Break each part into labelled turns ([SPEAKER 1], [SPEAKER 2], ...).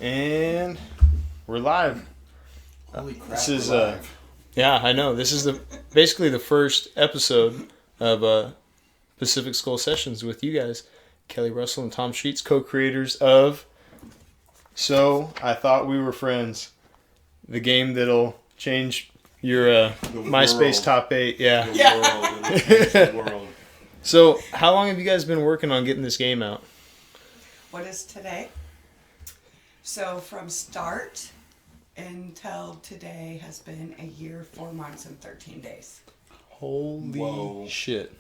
[SPEAKER 1] And we're live.
[SPEAKER 2] Holy crap,
[SPEAKER 1] This is
[SPEAKER 2] we're live.
[SPEAKER 1] yeah, I know. This is basically the first episode of Pacific Skull Sessions with you guys, Kelly Russell and Tom Sheets, co-creators of So I Thought We Were Friends, the game that'll change your MySpace top 8. Yeah.
[SPEAKER 2] The world.
[SPEAKER 1] So, how long have you guys been working on getting this game out?
[SPEAKER 3] What is today? So from start until today has been a year, 4 months, and 13 days.
[SPEAKER 1] Holy shit.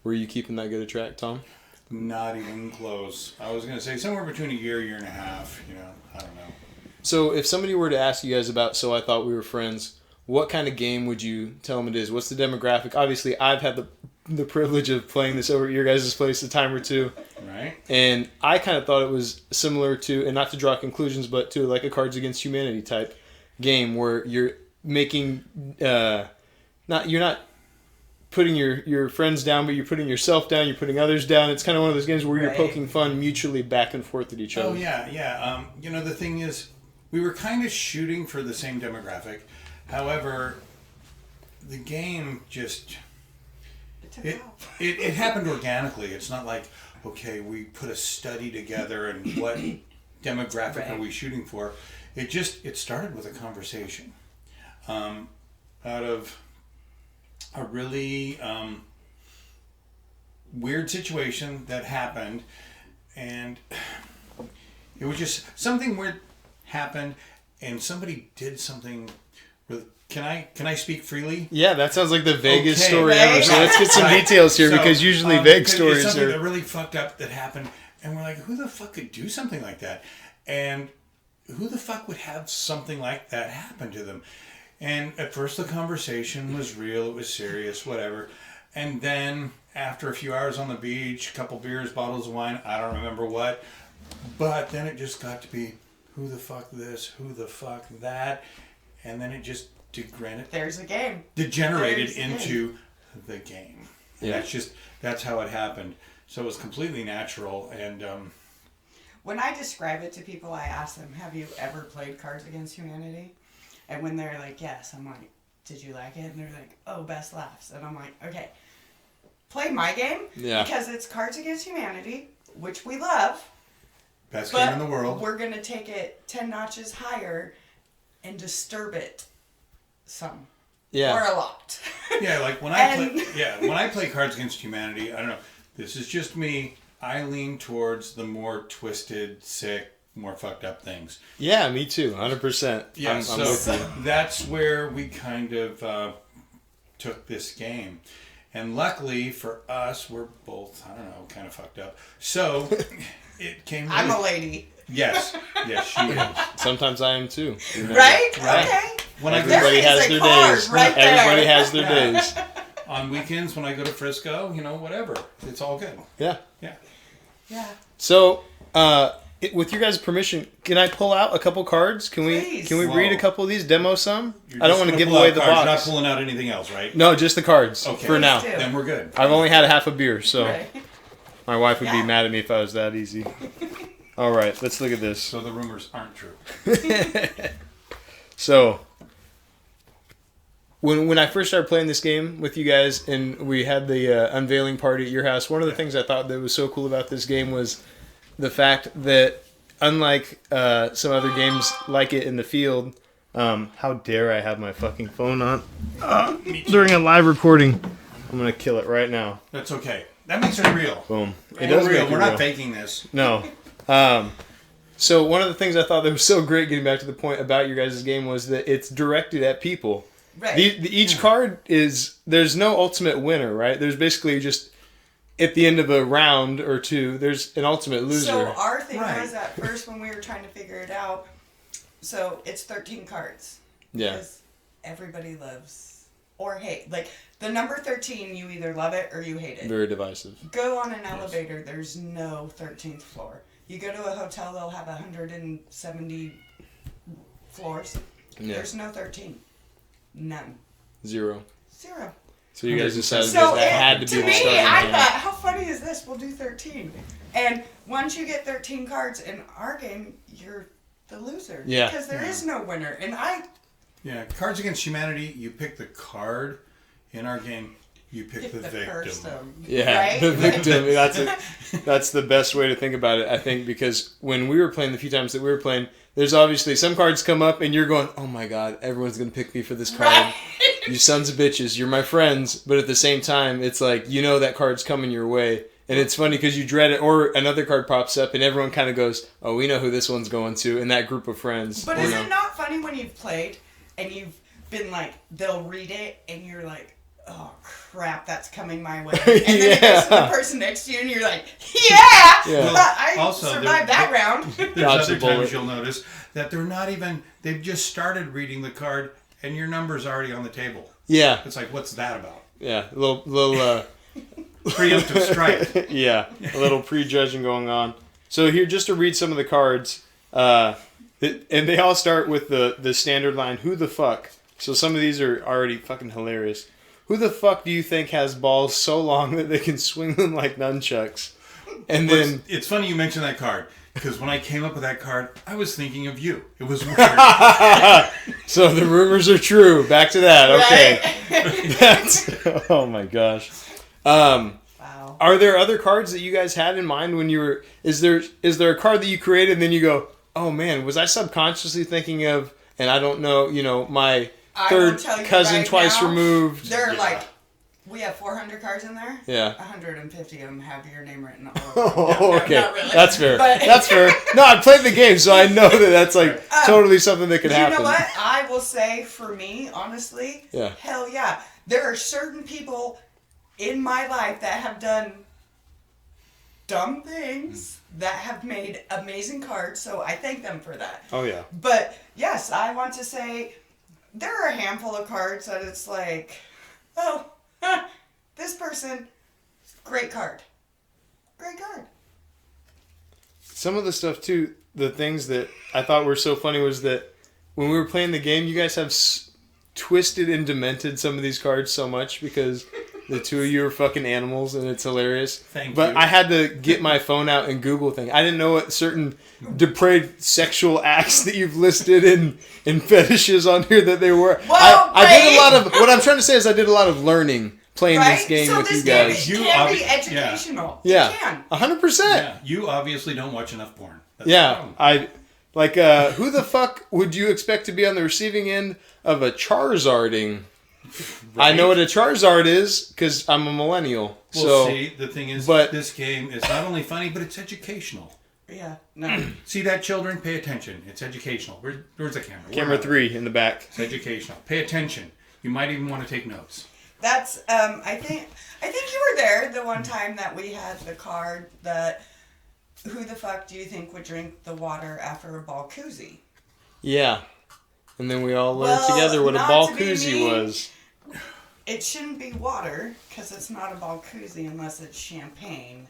[SPEAKER 1] Were you keeping that good a track, Tom?
[SPEAKER 2] Not even close. I was going to say somewhere between a year and a half. I don't know.
[SPEAKER 1] So, if somebody were to ask you guys about So I Thought We Were Friends, what kind of game would you tell them it is? What's the demographic? Obviously, I've had the privilege of playing this over at your guys' place a time or two.
[SPEAKER 2] Right.
[SPEAKER 1] And I kind of thought it was similar to, and not to draw conclusions, but to like a Cards Against Humanity type game where you're making, you're not putting your friends down, but you're putting yourself down, you're putting others down. It's kind of one of those games where you're poking fun mutually back and forth at each other.
[SPEAKER 2] Oh, yeah. The thing is, we were kind of shooting for the same demographic. However, the game just... It happened organically. It's not like, okay, we put a study together and what demographic are we shooting for? It started with a conversation out of a really weird situation that happened, and it was just something weird happened, and somebody did something really. Can I speak freely?
[SPEAKER 1] Yeah, that sounds like the vaguest story ever. So let's get some details here, because usually vague stories
[SPEAKER 2] it's something
[SPEAKER 1] are...
[SPEAKER 2] that really fucked up that happened, and we're like, who the fuck could do something like that? And who the fuck would have something like that happen to them? And at first the conversation was real, it was serious, whatever. And then after a few hours on the beach, a couple beers, bottles of wine, I don't remember what, but then it just got to be, who the fuck this, who the fuck that, and then it just
[SPEAKER 3] There's a game.
[SPEAKER 2] Degenerated into the game.
[SPEAKER 1] Yeah.
[SPEAKER 2] That's how it happened. So it was completely natural. And
[SPEAKER 3] when I describe it to people, I ask them, have you ever played Cards Against Humanity? And when they're like, yes, I'm like, did you like it? And they're like, oh, best laughs. And I'm like, okay, play my game.
[SPEAKER 1] Yeah.
[SPEAKER 3] Because it's Cards Against Humanity, which we love.
[SPEAKER 2] Best game in the world.
[SPEAKER 3] We're going to take it 10 notches higher and disturb it some.
[SPEAKER 1] Yeah.
[SPEAKER 3] Or a lot.
[SPEAKER 2] Yeah, like when I play Cards Against Humanity, I don't know, this is just me, I lean towards the more twisted, sick, more fucked up things.
[SPEAKER 1] Yeah, me too, 100%.
[SPEAKER 2] Yeah,
[SPEAKER 1] I'm with you.
[SPEAKER 2] That's where we kind of took this game. And luckily for us, we're both, I don't know, kind of fucked up. So it came...
[SPEAKER 3] I'm a lady.
[SPEAKER 2] Yes, she is.
[SPEAKER 1] Sometimes I am too.
[SPEAKER 3] Right? Okay.
[SPEAKER 2] When
[SPEAKER 1] Everybody has their days.
[SPEAKER 3] Right
[SPEAKER 1] Everybody has their days.
[SPEAKER 2] On weekends when I go to Frisco, whatever. It's all good.
[SPEAKER 1] Yeah.
[SPEAKER 3] Yeah.
[SPEAKER 1] So, with your guys' permission, can I pull out a couple cards? Can
[SPEAKER 3] Please.
[SPEAKER 1] we read a couple of these, demo some?
[SPEAKER 2] You're
[SPEAKER 1] I don't
[SPEAKER 2] just
[SPEAKER 1] want to
[SPEAKER 2] gonna
[SPEAKER 1] give
[SPEAKER 2] pull
[SPEAKER 1] away
[SPEAKER 2] out
[SPEAKER 1] the
[SPEAKER 2] cards.
[SPEAKER 1] box.
[SPEAKER 2] You're not pulling out anything else, right?
[SPEAKER 1] No, just the cards for now.
[SPEAKER 3] Please do.
[SPEAKER 2] Then we're good.
[SPEAKER 1] I've only had a half a beer, so
[SPEAKER 3] Right.
[SPEAKER 1] my wife would be mad at me if I was that easy. All right, let's look at this.
[SPEAKER 2] So the rumors aren't true.
[SPEAKER 1] So, when I first started playing this game with you guys, and we had the unveiling party at your house, one of the things I thought that was so cool about this game was the fact that, unlike some other games like it in the field, how dare I have my fucking phone on during a live recording? I'm gonna kill it right now.
[SPEAKER 2] That's okay. That makes it real.
[SPEAKER 1] Boom.
[SPEAKER 2] It does real.
[SPEAKER 1] make it
[SPEAKER 2] We're
[SPEAKER 1] real.
[SPEAKER 2] not faking this.
[SPEAKER 1] No. So one of the things I thought that was so great, getting back to the point about your guys' game, was that it's directed at people.
[SPEAKER 3] Right.
[SPEAKER 1] Each card there's no ultimate winner, right? There's basically just, at the end of a round or two, there's an ultimate loser.
[SPEAKER 3] So our thing was at first when we were trying to figure it out, so it's 13 cards.
[SPEAKER 1] Yeah.
[SPEAKER 3] Because everybody loves or hate. Like, the number 13, you either love it or you hate it.
[SPEAKER 1] Very divisive.
[SPEAKER 3] Go on an elevator, there's no 13th floor. You go to a hotel, they'll have 170 floors.
[SPEAKER 1] Yeah.
[SPEAKER 3] There's no 13. None.
[SPEAKER 1] Zero. So you guys decided that had to be the starting
[SPEAKER 3] I
[SPEAKER 1] game.
[SPEAKER 3] thought, how funny is this? We'll do 13. And once you get 13 cards in our game, you're the loser.
[SPEAKER 1] Yeah.
[SPEAKER 3] Because there is no winner. And
[SPEAKER 2] Yeah, Cards Against Humanity, you pick the card. In our game, you pick the victim.
[SPEAKER 3] person.
[SPEAKER 1] Yeah,
[SPEAKER 3] Right?
[SPEAKER 1] the victim. That's the best way to think about it, I think, because when we were playing, the few times that we were playing, there's obviously some cards come up and you're going, oh my god, everyone's going to pick me for this card.
[SPEAKER 3] Right?
[SPEAKER 1] You sons of bitches, you're my friends. But at the same time, it's like, you know that card's coming your way. And it's funny because you dread it, or another card pops up and everyone kind of goes, oh, we know who this one's going to, in that group of friends.
[SPEAKER 3] But is it not funny when you've played and you've been like, they'll read it and you're like, oh crap, that's coming my way. And then it goes to the person next to you and you're like, yeah! I
[SPEAKER 2] also,
[SPEAKER 3] survived that round.
[SPEAKER 2] There's other times you'll notice that they've just started reading the card and your number's already on the table.
[SPEAKER 1] Yeah.
[SPEAKER 2] It's like, what's that about?
[SPEAKER 1] Yeah, a little
[SPEAKER 2] preemptive strike.
[SPEAKER 1] Yeah, a little prejudging going on. So here, just to read some of the cards, and they all start with the standard line, who the fuck? So some of these are already fucking hilarious. Who the fuck do you think has balls so long that they can swing them like nunchucks? And then
[SPEAKER 2] it's funny you mention that card, because when I came up with that card, I was thinking of you. It was weird.
[SPEAKER 1] So the rumors are true. Back to that. Okay.
[SPEAKER 3] Right?
[SPEAKER 1] That's oh my gosh.
[SPEAKER 3] Wow.
[SPEAKER 1] Are there other cards that you guys had in mind when you were? Is there a card that you created and then you go, oh man, was I subconsciously thinking of? And I don't know. My third cousin
[SPEAKER 3] right
[SPEAKER 1] twice
[SPEAKER 3] now,
[SPEAKER 1] removed.
[SPEAKER 3] They're like, we have 400 cards in there.
[SPEAKER 1] Yeah.
[SPEAKER 3] 150 of them have your name written all over.
[SPEAKER 1] Oh, okay.
[SPEAKER 3] Not really.
[SPEAKER 1] That's fair.
[SPEAKER 3] But
[SPEAKER 1] That's fair. No, I played the game, so I know that that's like totally something that could happen.
[SPEAKER 3] You know what? I will say, for me, honestly,
[SPEAKER 1] Yeah.
[SPEAKER 3] hell yeah. There are certain people in my life that have done dumb things that have made amazing cards, so I thank them for that.
[SPEAKER 1] Oh, yeah.
[SPEAKER 3] But, yes, I want to say there are a handful of cards that it's like, oh, this person, great card. Great card.
[SPEAKER 1] Some of the stuff, too, the things that I thought were so funny was that when we were playing the game, you guys have twisted and demented some of these cards so much because the two of you are fucking animals and it's hilarious. But I had to get my phone out and Google things. I didn't know what certain depraved sexual acts that you've listed in fetishes on here that they were.
[SPEAKER 3] Well,
[SPEAKER 1] I did a lot of, what I'm trying to say is I did a lot of learning playing
[SPEAKER 3] Right?
[SPEAKER 1] this game
[SPEAKER 3] so
[SPEAKER 1] with
[SPEAKER 3] this
[SPEAKER 1] you guys.
[SPEAKER 3] Game can be educational.
[SPEAKER 1] Yeah.
[SPEAKER 3] It can.
[SPEAKER 1] 100%.
[SPEAKER 2] Yeah, you obviously don't watch enough porn. That's
[SPEAKER 1] Yeah, who the fuck would you expect to be on the receiving end of a Charizarding? Right. I know what a Charizard is because I'm a millennial.
[SPEAKER 2] Well,
[SPEAKER 1] so,
[SPEAKER 2] see, the thing is, this game is not only funny, but it's educational.
[SPEAKER 3] Yeah, no.
[SPEAKER 2] See that, children? Pay attention. It's educational. Where's the camera?
[SPEAKER 1] Camera 3 in the back.
[SPEAKER 2] It's educational. Pay attention. You might even want to take notes.
[SPEAKER 3] That's I think you were there the one time that we had the card that who the fuck do you think would drink the water after a ball koozie?
[SPEAKER 1] Yeah. And then we all learned together what a ball koozie was.
[SPEAKER 3] It shouldn't be water because it's not a ball koozie unless it's champagne.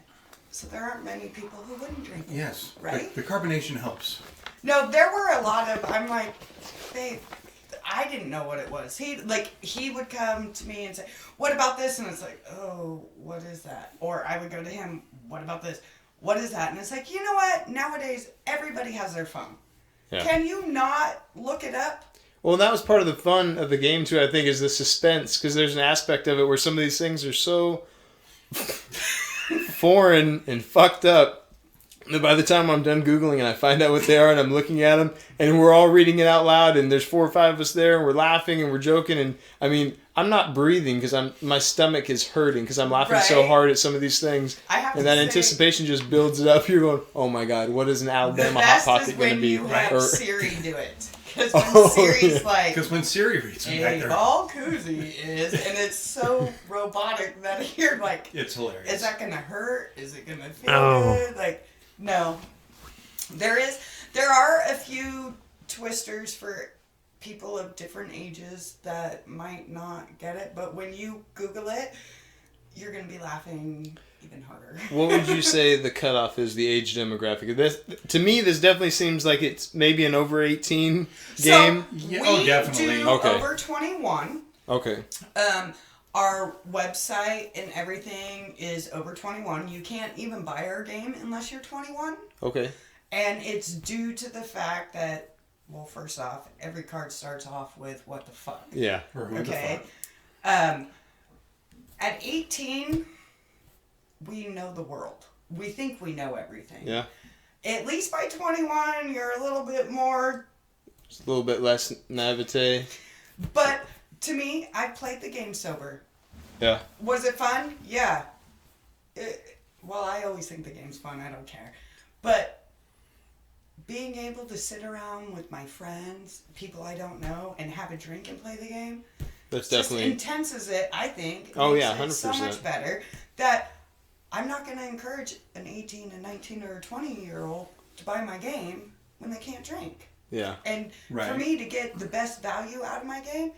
[SPEAKER 3] So there aren't many people who wouldn't drink it.
[SPEAKER 2] Yes.
[SPEAKER 3] Right?
[SPEAKER 2] The carbonation helps.
[SPEAKER 3] No, there were a lot of, I'm like, babe, I didn't know what it was. He would come to me and say, what about this? And it's like, oh, what is that? Or I would go to him, what about this? What is that? And it's like, you know what? Nowadays, everybody has their phone. Yeah. Can you not look it up?
[SPEAKER 1] Well, that was part of the fun of the game, too, I think, is the suspense. Because there's an aspect of it where some of these things are so foreign and fucked up that by the time I'm done Googling and I find out what they are and I'm looking at them and we're all reading it out loud and there's 4 or 5 of us there and we're laughing and we're joking. And, I mean, I'm not breathing because my stomach is hurting because I'm laughing so hard at some of these things. And that anticipation just builds it up. You're going, oh my God, what is an Alabama Hot Pocket going to be?
[SPEAKER 3] The best is when you have Siri do it. Because when Siri's like...
[SPEAKER 2] Because when Siri reads it back there...
[SPEAKER 3] ball koozie is... And it's so robotic that you're like...
[SPEAKER 2] It's hilarious.
[SPEAKER 3] Is that going to hurt? Is it going to feel good? Like, no. There are a few twisters for people of different ages that might not get it. But when you Google it, you're going to be laughing... even harder.
[SPEAKER 1] What would you say the cutoff is, the age demographic? To me, this definitely seems like it's maybe an over 18 game.
[SPEAKER 3] So definitely. Do over 21.
[SPEAKER 1] Okay.
[SPEAKER 3] Our website and everything is over 21. You can't even buy our game unless you're 21.
[SPEAKER 1] Okay.
[SPEAKER 3] And it's due to the fact that, well, first off, every card starts off with what the fuck.
[SPEAKER 1] Yeah.
[SPEAKER 2] Or who
[SPEAKER 3] Okay.
[SPEAKER 2] the fuck.
[SPEAKER 3] At 18, we know the world. We think we know everything.
[SPEAKER 1] Yeah.
[SPEAKER 3] At least by 21, you're a little bit more.
[SPEAKER 1] Just a little bit less naivete.
[SPEAKER 3] But to me, I played the game sober.
[SPEAKER 1] Yeah.
[SPEAKER 3] Was it fun? Yeah. Well, I always think the game's fun. I don't care. But being able to sit around with my friends, people I don't know, and have a drink and play the game,
[SPEAKER 1] That's
[SPEAKER 3] just
[SPEAKER 1] definitely...
[SPEAKER 3] intenses it, I think.
[SPEAKER 1] Oh,
[SPEAKER 3] Makes
[SPEAKER 1] yeah,
[SPEAKER 3] it
[SPEAKER 1] 100%.
[SPEAKER 3] so much better that I'm not going to encourage an 18, a 19, or a 20-year-old to buy my game when they can't drink.
[SPEAKER 1] Yeah.
[SPEAKER 3] And for me to get the best value out of my game,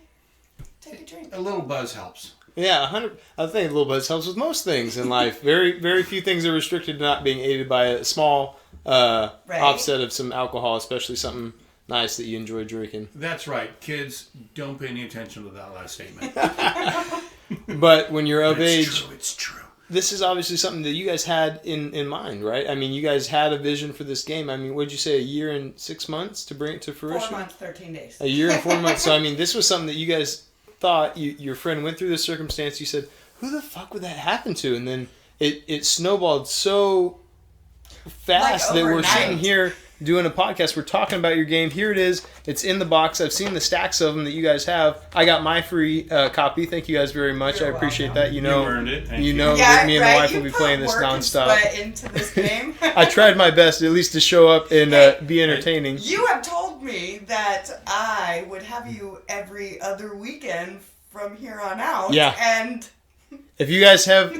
[SPEAKER 3] take a drink.
[SPEAKER 2] A little buzz helps.
[SPEAKER 1] Yeah, 100. I think a little bit helps with most things in life. Very few things are restricted to not being aided by a small offset of some alcohol, especially something nice that you enjoy drinking.
[SPEAKER 2] That's right. Kids, don't pay any attention to that last statement.
[SPEAKER 1] But when you're of age,
[SPEAKER 2] It's true.
[SPEAKER 1] this is obviously something that you guys had in mind, right? I mean, you guys had a vision for this game. I mean, what'd you say, a year and 6 months to bring it to fruition?
[SPEAKER 3] 4 months, 13 days.
[SPEAKER 1] A year and 4 months. So, I mean, this was something that you guys thought, your friend went through this circumstance, you said, who the fuck would that happen to? And then it snowballed so fast that we're
[SPEAKER 3] overnight.
[SPEAKER 1] sitting here doing a podcast. We're talking about your game. Here it is. It's in the box. I've seen the stacks of them that you guys have. I got my free copy. Thank you guys very much.
[SPEAKER 3] You're
[SPEAKER 1] I appreciate
[SPEAKER 3] welcome.
[SPEAKER 1] that. You know,
[SPEAKER 2] You earned it. Thank
[SPEAKER 1] you
[SPEAKER 2] you.
[SPEAKER 1] know
[SPEAKER 3] Yeah,
[SPEAKER 1] that me and
[SPEAKER 3] right?
[SPEAKER 1] the wife
[SPEAKER 3] You
[SPEAKER 1] will be
[SPEAKER 3] put
[SPEAKER 1] playing this
[SPEAKER 3] work and
[SPEAKER 1] nonstop.
[SPEAKER 3] sweat into this game.
[SPEAKER 1] I tried my best, at least to show up and be entertaining.
[SPEAKER 3] You have told me that I would have you every other weekend from here on out.
[SPEAKER 1] Yeah.
[SPEAKER 3] And
[SPEAKER 1] If you guys have,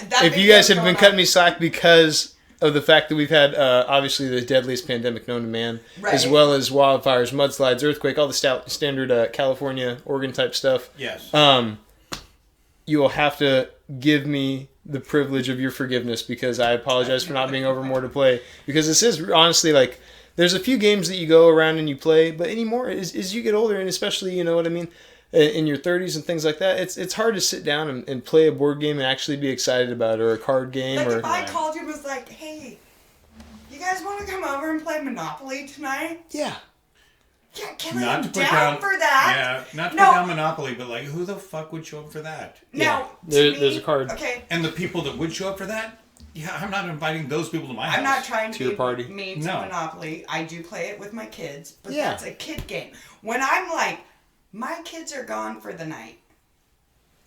[SPEAKER 3] that
[SPEAKER 1] if you
[SPEAKER 3] video
[SPEAKER 1] guys have
[SPEAKER 3] going
[SPEAKER 1] been cutting me slack because of the fact that we've had obviously the deadliest pandemic known to man, as
[SPEAKER 3] Right.
[SPEAKER 1] well as wildfires, mudslides, earthquake, all the standard California, Oregon type stuff.
[SPEAKER 2] Yes.
[SPEAKER 1] You will have to give me the privilege of your forgiveness because I apologize for not being over more to play. Because this is honestly like, there's a few games that you go around and you play, but anymore as you get older, and especially, you know what I mean, in your 30s and things like that, it's hard to sit down and play a board game and actually be excited about it, or a card game.
[SPEAKER 3] Like
[SPEAKER 1] or
[SPEAKER 3] if I called you and was like, hey, you guys want to come over and play Monopoly tonight?
[SPEAKER 1] Yeah.
[SPEAKER 3] Yeah, Kelly,
[SPEAKER 2] Not
[SPEAKER 3] I'm
[SPEAKER 2] to put
[SPEAKER 3] down
[SPEAKER 2] down
[SPEAKER 3] for that.
[SPEAKER 2] Yeah, not to
[SPEAKER 3] No.
[SPEAKER 2] put down Monopoly, but like, who the fuck would show up for that?
[SPEAKER 3] Now,
[SPEAKER 1] There-
[SPEAKER 3] to me,
[SPEAKER 1] there's a card.
[SPEAKER 3] Okay,
[SPEAKER 2] And the people that would show up for that, yeah, I'm not inviting those people to my house.
[SPEAKER 3] I'm not trying to
[SPEAKER 1] To your
[SPEAKER 3] be
[SPEAKER 1] party.
[SPEAKER 3] mean to
[SPEAKER 2] No.
[SPEAKER 3] Monopoly. I do play it with my kids, but
[SPEAKER 1] Yeah.
[SPEAKER 3] that's a kid game. When I'm like, my kids are gone for the night,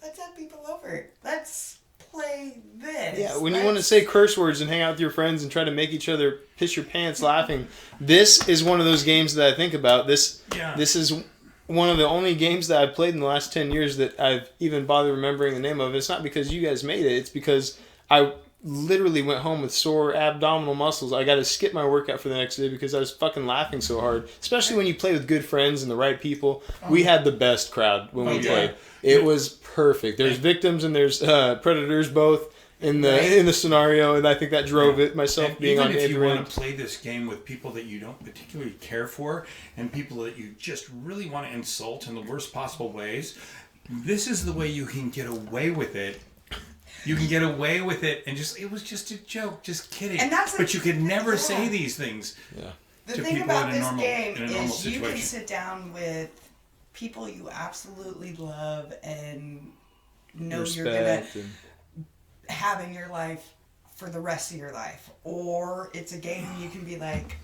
[SPEAKER 3] let's have people over. Let's play this.
[SPEAKER 1] Yeah, when you want to say curse words and hang out with your friends and try to make each other piss your pants laughing, this is one of those games that I think about. This is one of the only games that I've played in the last 10 years that I've even bothered remembering the name of. It's not because you guys made it. It's because I literally went home with sore abdominal muscles. I got to skip my workout for the next day because I was fucking laughing so hard. Especially when you play with good friends and the right people. We had the best crowd when we played. It was perfect. There's victims and there's predators both in the scenario, and I think that drove it. Myself
[SPEAKER 2] And
[SPEAKER 1] being
[SPEAKER 2] even
[SPEAKER 1] on
[SPEAKER 2] if
[SPEAKER 1] the
[SPEAKER 2] you
[SPEAKER 1] end.
[SPEAKER 2] want to play this game with people that you don't particularly care for and people that you just really want to insult in the worst possible ways, this is the way you can get away with it. You can get away with it and it was just a joke, just kidding.
[SPEAKER 3] And that's
[SPEAKER 2] but you could never say
[SPEAKER 3] yeah.
[SPEAKER 2] these things.
[SPEAKER 1] Yeah.
[SPEAKER 3] The
[SPEAKER 2] to
[SPEAKER 3] thing
[SPEAKER 2] people
[SPEAKER 3] about
[SPEAKER 2] in a
[SPEAKER 3] this
[SPEAKER 2] normal-
[SPEAKER 3] game
[SPEAKER 2] in a normal
[SPEAKER 3] is you can
[SPEAKER 2] situation.
[SPEAKER 3] sit down with people you absolutely love and know you're gonna
[SPEAKER 1] Respect and-
[SPEAKER 3] have in your life for the rest of your life. Or it's a game you can be like,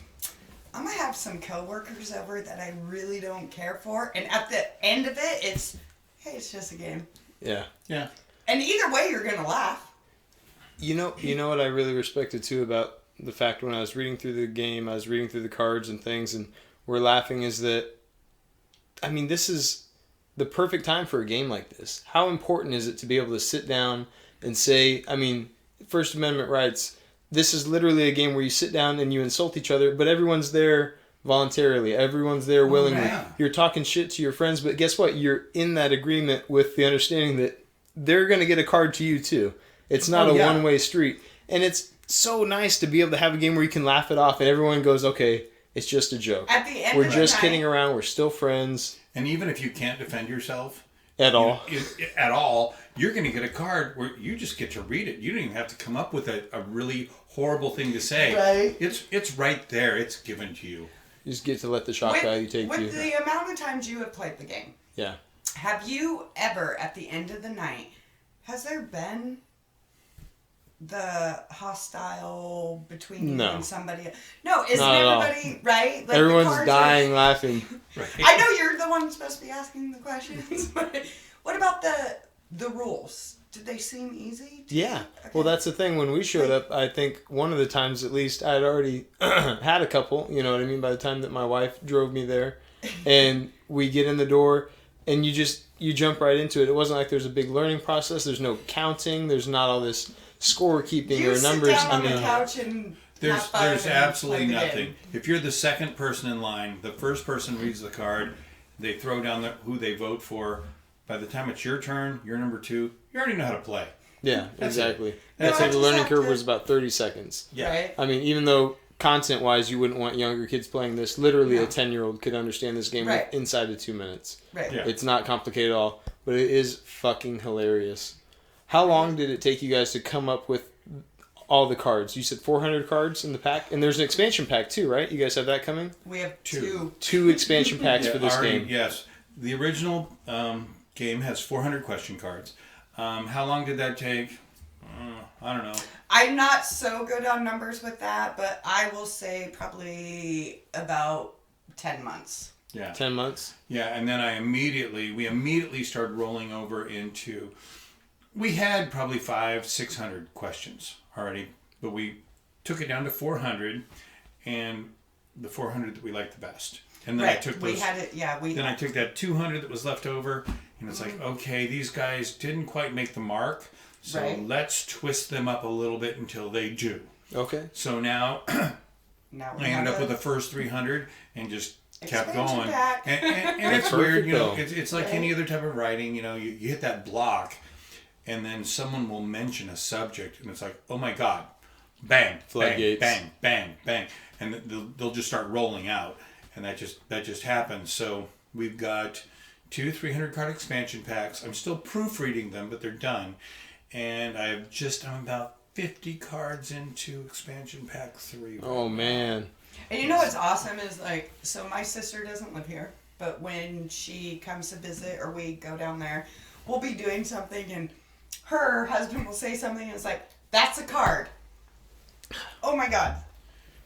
[SPEAKER 3] I'm gonna have some coworkers over that I really don't care for, and at the end of it, it's, hey, it's just a game.
[SPEAKER 1] Yeah.
[SPEAKER 2] Yeah.
[SPEAKER 3] And either way, you're gonna laugh.
[SPEAKER 1] You know what I really respected too about the fact when I was reading through the game, I was reading through the cards and things, and we're laughing, is that, I mean, this is the perfect time for a game like this. How important is it to be able to sit down and say, I mean, First Amendment rights, this is literally a game where you sit down and you insult each other, but everyone's there voluntarily. Everyone's there willingly.
[SPEAKER 2] yeah.
[SPEAKER 1] You're talking shit to your friends, but guess what? You're in that agreement with the understanding that they're going to get a card to you too. It's not a one-way street. And it's so nice to be able to have a game where you can laugh it off and everyone goes, okay, it's just a joke.
[SPEAKER 3] At the end
[SPEAKER 1] We're
[SPEAKER 3] of
[SPEAKER 1] just
[SPEAKER 3] the
[SPEAKER 1] kidding
[SPEAKER 3] night,
[SPEAKER 1] around. We're still friends
[SPEAKER 2] And even if you can't defend yourself
[SPEAKER 1] at all.
[SPEAKER 2] at all, you're going to get a card where you just get to read it. You don't even have to come up with a really horrible thing to say.
[SPEAKER 3] Right.
[SPEAKER 2] It's right there. It's given to you.
[SPEAKER 1] You just get to let the shock value take you.
[SPEAKER 3] With the amount of times you have played the game,
[SPEAKER 1] Yeah.
[SPEAKER 3] have you ever, at the end of the night, has there been the hostile between you and somebody? No, isn't everybody, right? Like
[SPEAKER 1] everyone's dying laughing.
[SPEAKER 2] Right.
[SPEAKER 3] I know you're the one supposed to be asking the questions, but what about the rules? Did they seem easy?
[SPEAKER 1] Yeah.
[SPEAKER 3] Okay.
[SPEAKER 1] Well, that's the thing. When we showed up, I think one of the times at least, I'd already had a couple, you know what I mean, by the time that my wife drove me there. And we get in the door, and you jump right into it. It wasn't like there's a big learning process. There's no counting. There's not all this scorekeeping or numbers.
[SPEAKER 3] You sit down on the couch and
[SPEAKER 2] There's absolutely nothing. If you're the second person in line, the first person reads the card, they throw down who they vote for. By the time it's your turn, you're number 2, you already know how to play.
[SPEAKER 1] Yeah,
[SPEAKER 2] That's
[SPEAKER 1] exactly.
[SPEAKER 2] That's
[SPEAKER 1] I'd say the learning curve was about 30 seconds.
[SPEAKER 2] Yeah.
[SPEAKER 3] Right?
[SPEAKER 1] I mean, even though content-wise you wouldn't want younger kids playing this, literally a 10-year-old could understand this game inside of 2 minutes.
[SPEAKER 3] Right.
[SPEAKER 2] Yeah.
[SPEAKER 1] It's not complicated at all, but it is fucking hilarious. How long did it take you guys to come up with all the cards? You said 400 cards in the pack, and there's an expansion pack too, right? You guys have that coming?
[SPEAKER 3] We have
[SPEAKER 2] Two.
[SPEAKER 1] Two expansion packs for this game.
[SPEAKER 2] Yes. The original game has 400 question cards. How long did that take? I don't know.
[SPEAKER 3] I'm not so good on numbers with that, but I will say probably about 10 months.
[SPEAKER 2] Yeah.
[SPEAKER 1] 10 months?
[SPEAKER 2] Yeah, and then we immediately started rolling over into, we had probably 500-600 questions already, but we took it down to 400, and the 400 that we liked the best. And then I took those, then I took that 200 that was left over, and it's like, okay, these guys didn't quite make the mark, so let's twist them up a little bit until they do.
[SPEAKER 1] Okay.
[SPEAKER 2] So now I ended up with the first 300 and just kept going. And it's weird, you know, it's like any other type of writing, you know, you hit that block, and then someone will mention a subject, and it's like, oh my God, bang,
[SPEAKER 1] floodgates,
[SPEAKER 2] bang, bang, bang, and they'll just start rolling out, and that just happens. So we've got 2 300 card expansion packs. I'm still proofreading them, but they're done, and I'm about 50 cards into expansion pack 3.
[SPEAKER 1] Oh man!
[SPEAKER 3] And you know what's awesome is like, so my sister doesn't live here, but when she comes to visit or we go down there, we'll be doing something, and her husband will say something, and it's like, that's a card. Oh my God.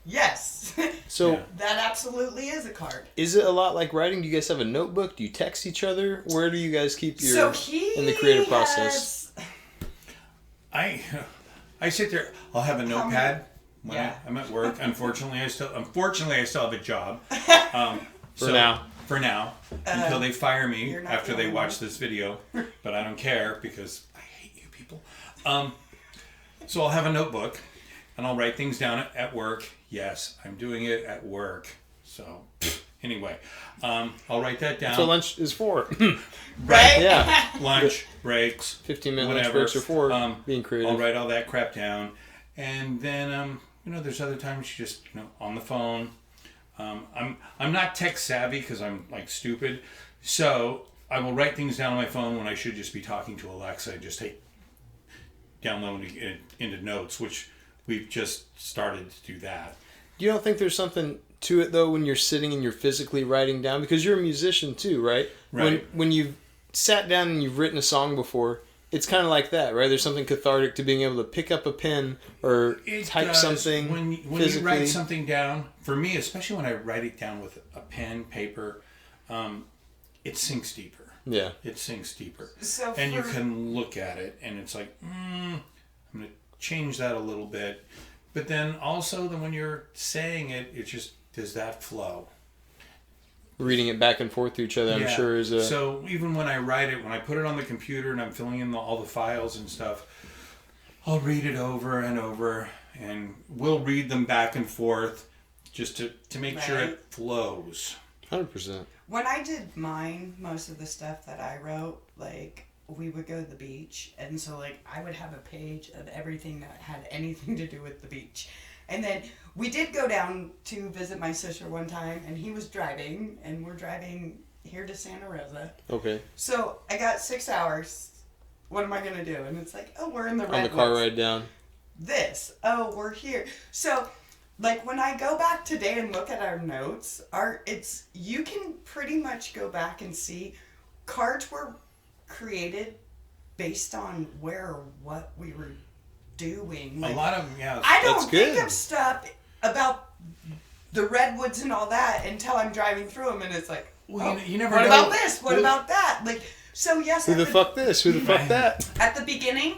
[SPEAKER 3] Yes.
[SPEAKER 1] So
[SPEAKER 3] that absolutely is a card.
[SPEAKER 1] Is it a lot like writing? Do you guys have a notebook? Do you text each other? Where do you guys keep your in the creative process?
[SPEAKER 2] I sit there. I'll have a notepad when I'm at work. Unfortunately, I still have a job. For now, until they fire me after they watch this video. But I don't care because I hate you people. So I'll have a notebook, and I'll write things down at work. Yes, I'm doing it at work. So anyway, I'll write that down.
[SPEAKER 1] That's what lunch is for.
[SPEAKER 3] Right?
[SPEAKER 1] Yeah.
[SPEAKER 2] Lunch, breaks.
[SPEAKER 1] 15-minute lunch breaks are for being creative.
[SPEAKER 2] I'll write all that crap down. And then, there's other times you just, on the phone. I'm not tech savvy because I'm like stupid. So I will write things down on my phone when I should just be talking to Alexa. Just downloading it into notes, which we've just started to do that.
[SPEAKER 1] You don't think there's something to it though when you're sitting and you're physically writing down, because you're a musician too, right?
[SPEAKER 2] Right.
[SPEAKER 1] When you've sat down and you've written a song before, it's kind of like that, right? There's something cathartic to being able to pick up a pen or type something
[SPEAKER 2] when
[SPEAKER 1] physically.
[SPEAKER 2] You write something down, for me, especially when I write it down with a pen, paper, it sinks deeper.
[SPEAKER 1] Yeah.
[SPEAKER 2] It sinks deeper.
[SPEAKER 3] So
[SPEAKER 2] and you can look at it and it's like, I'm going to change that a little bit. But then also when you're saying it, it just, does that flow?
[SPEAKER 1] Reading it back and forth to each other, I'm sure is a...
[SPEAKER 2] So even when I write it, when I put it on the computer and I'm filling in all the files and stuff, I'll read it over and over, and we'll read them back and forth just to make sure it flows.
[SPEAKER 1] 100%.
[SPEAKER 3] When I did mine, most of the stuff that I wrote, like, we would go to the beach, and so, like, I would have a page of everything that had anything to do with the beach. And then we did go down to visit my sister one time, and he was driving, and we're driving here to Santa Rosa.
[SPEAKER 1] Okay.
[SPEAKER 3] So I got 6 hours What am I going to do? And it's like, oh, we're in the
[SPEAKER 1] On the
[SPEAKER 3] redwoods.
[SPEAKER 1] car ride down.
[SPEAKER 3] This. Oh, we're here. So, like, when I go back today and look at our notes, you can pretty much go back and see cards were created based on where or what we were doing. Like,
[SPEAKER 2] a lot of them, yeah.
[SPEAKER 3] I
[SPEAKER 1] That's
[SPEAKER 3] don't think
[SPEAKER 1] good.
[SPEAKER 3] of stuff about the redwoods and all that until I'm driving through them, and it's like,
[SPEAKER 2] Well,
[SPEAKER 3] oh,
[SPEAKER 2] you never
[SPEAKER 3] what
[SPEAKER 2] know.
[SPEAKER 3] about this? What about that? Like, so yes.
[SPEAKER 1] Who the fuck this? Who the fuck that?
[SPEAKER 3] At the beginning,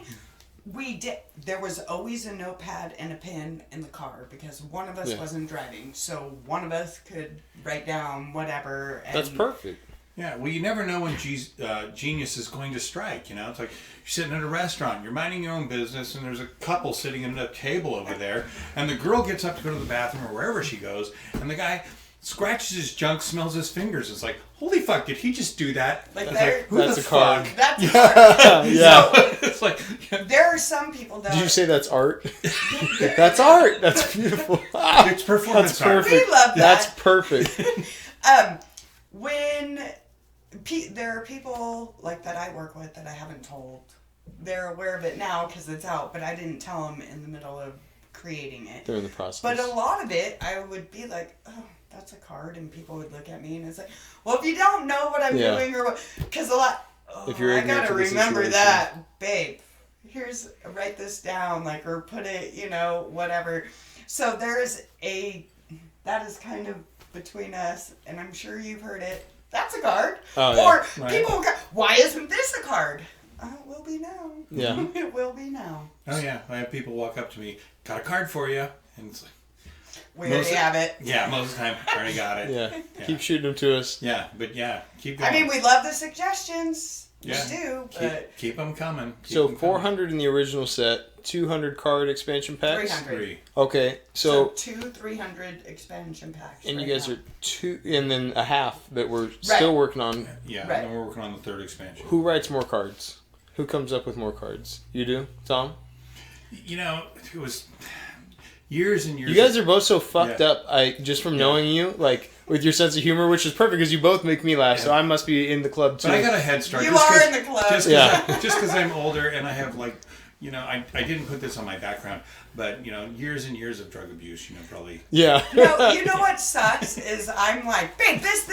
[SPEAKER 3] there was always a notepad and a pen in the car because one of us wasn't driving, so one of us could write down whatever. And
[SPEAKER 1] That's perfect.
[SPEAKER 2] Yeah, well, you never know when genius is going to strike, you know? It's like you're sitting at a restaurant, you're minding your own business, and there's a couple sitting at a table over there, and the girl gets up to go to the bathroom or wherever she goes, and the guy scratches his junk, smells his fingers. It's like, holy fuck, did he just do that?
[SPEAKER 3] Like,
[SPEAKER 2] Who
[SPEAKER 1] that's
[SPEAKER 2] the
[SPEAKER 1] a card.
[SPEAKER 2] fuck?
[SPEAKER 3] That's hard.
[SPEAKER 1] Yeah.
[SPEAKER 2] It's like,
[SPEAKER 3] There are some people that
[SPEAKER 1] Did you say that's art? That's art. That's beautiful.
[SPEAKER 2] it's performance
[SPEAKER 1] That's
[SPEAKER 2] art.
[SPEAKER 1] perfect.
[SPEAKER 3] we love that.
[SPEAKER 1] That's perfect.
[SPEAKER 3] When there are people like that I work with that I haven't told, they're aware of it now because it's out, but I didn't tell them in the middle of creating it.
[SPEAKER 1] They're in the process.
[SPEAKER 3] But a lot of it, I would be like, oh, that's a card, and people would look at me and it's like, well, if you don't know what I'm doing or what, because a lot,
[SPEAKER 1] If you're
[SPEAKER 3] I
[SPEAKER 1] ignorant
[SPEAKER 3] gotta
[SPEAKER 1] to the
[SPEAKER 3] remember
[SPEAKER 1] situation.
[SPEAKER 3] that, babe. Write this down, like, or put it, whatever. So that is kind of between us, and I'm sure you've heard it. That's a card.
[SPEAKER 1] Oh, yeah.
[SPEAKER 3] Or
[SPEAKER 2] Right.
[SPEAKER 3] people will go, why isn't this a card? It will be now.
[SPEAKER 1] Yeah.
[SPEAKER 3] It will be now.
[SPEAKER 2] Oh, yeah. I have people walk up to me, got a card for you. And it's like,
[SPEAKER 3] We already have it.
[SPEAKER 2] yeah, most of the time, I already got it.
[SPEAKER 1] Yeah. Keep shooting them to us.
[SPEAKER 2] Yeah, but yeah, keep going.
[SPEAKER 3] I mean, we love the suggestions.
[SPEAKER 2] Yeah.
[SPEAKER 3] We do, but
[SPEAKER 2] Keep them coming.
[SPEAKER 1] So 400 in the original set, 200 card expansion packs.
[SPEAKER 3] 300.
[SPEAKER 2] 3.
[SPEAKER 1] Okay,
[SPEAKER 3] so
[SPEAKER 1] so
[SPEAKER 3] 300 expansion packs.
[SPEAKER 1] and
[SPEAKER 3] right
[SPEAKER 1] you guys
[SPEAKER 3] now.
[SPEAKER 1] are two, and then a half that we're still working on.
[SPEAKER 2] Yeah,
[SPEAKER 3] Right.
[SPEAKER 2] and then we're working on the 3rd expansion.
[SPEAKER 1] Who writes more cards? Who comes up with more cards? You do, Tom?
[SPEAKER 2] You know, it was years and years.
[SPEAKER 1] You guys are both so fucked
[SPEAKER 2] Yeah.
[SPEAKER 1] up. Just from knowing you, like with your sense of humor, which is perfect because you both make me laugh. So I must be in the club too.
[SPEAKER 2] But I got a head start.
[SPEAKER 3] You
[SPEAKER 2] just
[SPEAKER 3] are
[SPEAKER 2] 'cause-
[SPEAKER 3] in the club.
[SPEAKER 2] Just
[SPEAKER 1] Yeah.
[SPEAKER 2] because I'm older and I have like, I didn't put this on my background, but years and years of drug abuse, probably.
[SPEAKER 1] Yeah.
[SPEAKER 3] No, you know what sucks is I'm like, babe, this,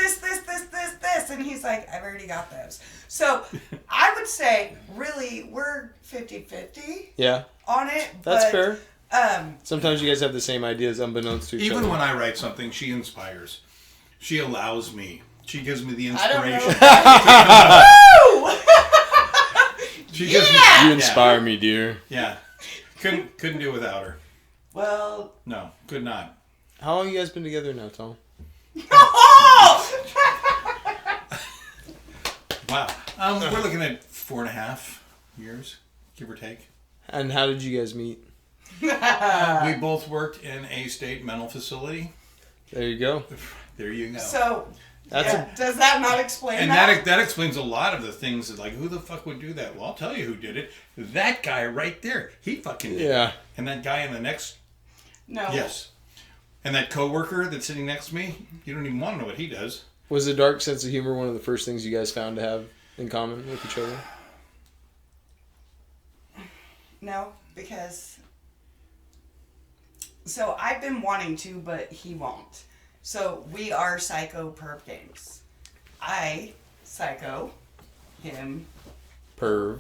[SPEAKER 3] and he's like, I've already got those. So I would say, really, we're 50-50
[SPEAKER 1] Yeah.
[SPEAKER 3] on it.
[SPEAKER 1] That's
[SPEAKER 3] but,
[SPEAKER 1] fair.
[SPEAKER 3] Um,
[SPEAKER 1] Sometimes you guys have the same ideas unbeknownst to each
[SPEAKER 2] Even
[SPEAKER 1] other.
[SPEAKER 2] when I write something, she inspires. She allows me. She gives me the
[SPEAKER 3] I don't know.
[SPEAKER 2] inspiration. She gives me.
[SPEAKER 3] Yeah!
[SPEAKER 1] You inspire me, dear.
[SPEAKER 2] Yeah. Couldn't do without her.
[SPEAKER 3] Well,
[SPEAKER 2] No, could not.
[SPEAKER 1] How long you guys been together now, Tom?
[SPEAKER 2] Wow. We're looking at 4.5 years, give or take.
[SPEAKER 1] And how did you guys meet?
[SPEAKER 2] We both worked in a state mental facility.
[SPEAKER 1] There you go.
[SPEAKER 2] There you go.
[SPEAKER 3] so
[SPEAKER 1] That's
[SPEAKER 3] does that not explain
[SPEAKER 2] And
[SPEAKER 3] that?
[SPEAKER 2] that explains a lot of the things that, like, who the fuck would do that? Well, I'll tell you who did it. That guy right there. He fucking did
[SPEAKER 1] Yeah.
[SPEAKER 2] it. And that guy in the next...
[SPEAKER 3] No.
[SPEAKER 2] Yes. And that coworker that's sitting next to me, you don't even want to know what he does.
[SPEAKER 1] Was the dark sense of humor one of the first things you guys found to have in common with each other?
[SPEAKER 3] No, because... So I've been wanting to, but he won't. So we are PSYCHOPERVGAMES. I psycho him,
[SPEAKER 1] Perv.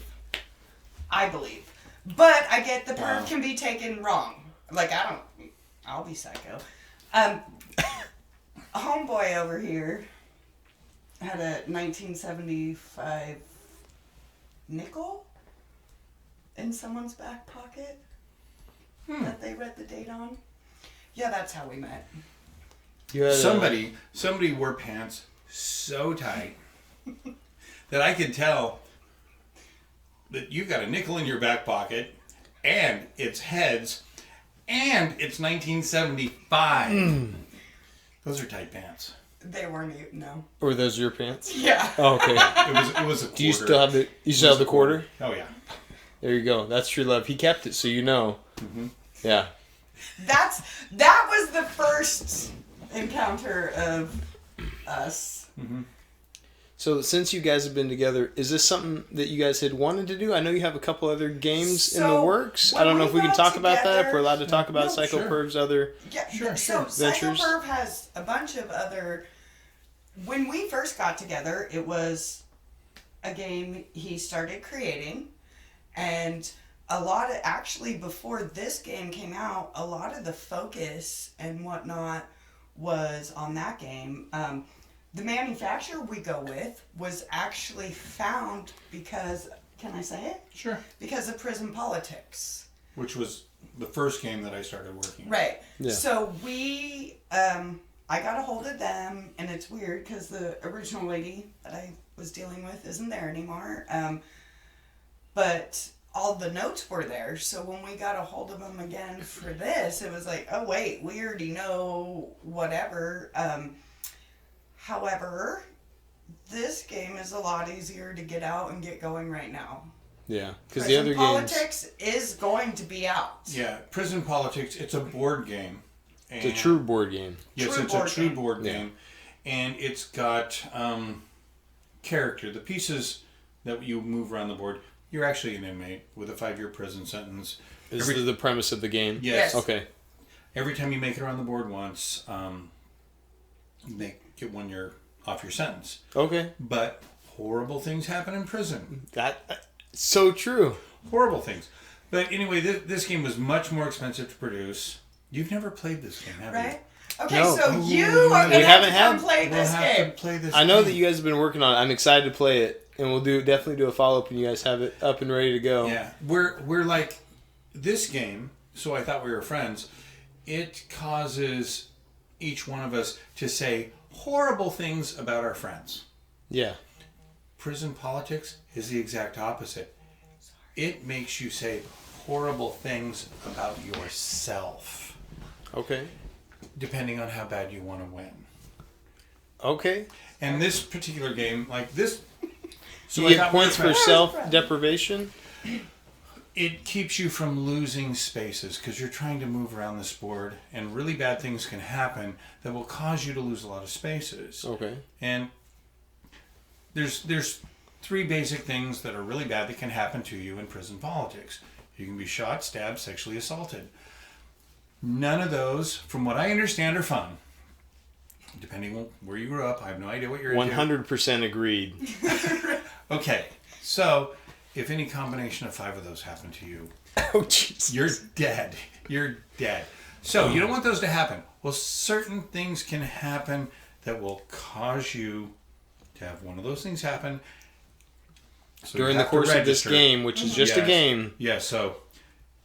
[SPEAKER 3] I believe. But I get the perv
[SPEAKER 2] Wow.
[SPEAKER 3] can be taken wrong. Like, I'll be psycho. Homeboy over here had a 1975 nickel in someone's back pocket that they read the date on. Yeah, that's how we met.
[SPEAKER 1] You had
[SPEAKER 2] Somebody wore pants so tight that I could tell that you've got a nickel in your back pocket and it's heads and it's 1975. Those are tight pants.
[SPEAKER 3] They weren't, no.
[SPEAKER 1] Were those your pants?
[SPEAKER 3] Yeah.
[SPEAKER 1] Oh, okay.
[SPEAKER 2] It was a quarter.
[SPEAKER 1] Do you still have the quarter?
[SPEAKER 2] Oh yeah.
[SPEAKER 1] There you go. That's true love. He kept it, so you know.
[SPEAKER 2] Mm-hmm.
[SPEAKER 1] Yeah.
[SPEAKER 3] That was the first encounter of us.
[SPEAKER 1] So since you guys have been together, is this something that you guys had wanted to do? I know you have a couple other games in the
[SPEAKER 3] So,
[SPEAKER 1] works. I
[SPEAKER 3] when
[SPEAKER 1] don't know
[SPEAKER 3] we
[SPEAKER 1] if we can
[SPEAKER 3] got
[SPEAKER 1] talk about that. If
[SPEAKER 3] together-
[SPEAKER 1] we're allowed to talk about
[SPEAKER 2] No, sure.
[SPEAKER 1] PsychoPerv's other...
[SPEAKER 3] Yeah,
[SPEAKER 2] Sure,
[SPEAKER 3] so
[SPEAKER 2] sure.
[SPEAKER 1] Ventures.
[SPEAKER 3] PsychoPerv has a bunch of other... When we first got together, it was a game he started creating, and a lot of... Actually, before this game came out, a lot of the focus and whatnot was on that game. The manufacturer we go with was actually found because... Can I say it?
[SPEAKER 2] Sure.
[SPEAKER 3] Because of prison politics.
[SPEAKER 2] Which was the first game that I started working on.
[SPEAKER 3] Right.
[SPEAKER 1] Yeah.
[SPEAKER 3] So we, I got a hold of them, and it's weird because the original lady that I was dealing with isn't there anymore. But all the notes were there. So when we got a hold of them again for this, it was like, oh wait, we already know whatever. However, this game is a lot easier to get out and get going right now.
[SPEAKER 1] Yeah, because the other games...
[SPEAKER 3] Politics is going to be out.
[SPEAKER 2] Yeah, Prison Politics, it's a board game.
[SPEAKER 1] It's a true board game.
[SPEAKER 2] Yes,
[SPEAKER 3] True
[SPEAKER 2] it's
[SPEAKER 3] board
[SPEAKER 2] a true
[SPEAKER 3] game.
[SPEAKER 2] board
[SPEAKER 1] Yeah.
[SPEAKER 2] game. And it's got character. The pieces that you move around the board, you're actually an inmate with a 5-year prison sentence.
[SPEAKER 1] Is the premise of the game?
[SPEAKER 2] Yes.
[SPEAKER 3] Yes.
[SPEAKER 1] Okay.
[SPEAKER 2] Every time you make it around the board once, you get 1 year off your sentence.
[SPEAKER 1] Okay.
[SPEAKER 2] But horrible things happen in prison.
[SPEAKER 1] So true.
[SPEAKER 2] Horrible things. But anyway, this game was much more expensive to produce. You've never played this game, have
[SPEAKER 3] Right? Okay,
[SPEAKER 1] No.
[SPEAKER 3] so
[SPEAKER 2] Ooh,
[SPEAKER 3] you
[SPEAKER 2] we
[SPEAKER 3] are going to have
[SPEAKER 1] haven't
[SPEAKER 3] to come
[SPEAKER 1] had-
[SPEAKER 3] play
[SPEAKER 2] you?
[SPEAKER 3] this
[SPEAKER 2] We'll have
[SPEAKER 3] game.
[SPEAKER 2] to play this
[SPEAKER 1] I know
[SPEAKER 2] game.
[SPEAKER 1] that you guys have been working on it. I'm excited to play it, and we'll definitely do a follow-up when you guys have it up and ready to go.
[SPEAKER 2] Yeah, we're like this game. So I thought we were friends. It causes each one of us to say horrible things about our friends.
[SPEAKER 1] Yeah.
[SPEAKER 2] Prison Politics is the exact opposite. It makes you say horrible things about yourself,
[SPEAKER 1] Okay.
[SPEAKER 2] depending on how bad you want to win.
[SPEAKER 1] Okay.
[SPEAKER 2] And this particular game, like this, so
[SPEAKER 1] You
[SPEAKER 2] I
[SPEAKER 1] get
[SPEAKER 2] thought we were
[SPEAKER 1] points for
[SPEAKER 2] friends.
[SPEAKER 1] self-deprivation?
[SPEAKER 2] It keeps you from losing spaces because you're trying to move around this board, and really bad things can happen that will cause you to lose a lot of spaces.
[SPEAKER 1] Okay.
[SPEAKER 2] And there's 3 basic things that are really bad that can happen to you in prison politics. You can be shot, stabbed, sexually assaulted. None of those, from what I understand, are fun. Depending on where you grew up, I have no idea what you're into.
[SPEAKER 1] 100% agreed.
[SPEAKER 2] Okay, so if any combination of 5 of those happen to you,
[SPEAKER 1] Oh, jeez.
[SPEAKER 2] you're dead. You're dead. So you don't want those to happen. Well, certain things can happen that will cause you to have one of those things happen. So you
[SPEAKER 1] During the
[SPEAKER 2] have to
[SPEAKER 1] course of this
[SPEAKER 2] register.
[SPEAKER 1] game, which is just a
[SPEAKER 2] Yes.
[SPEAKER 1] game.
[SPEAKER 2] Yeah, so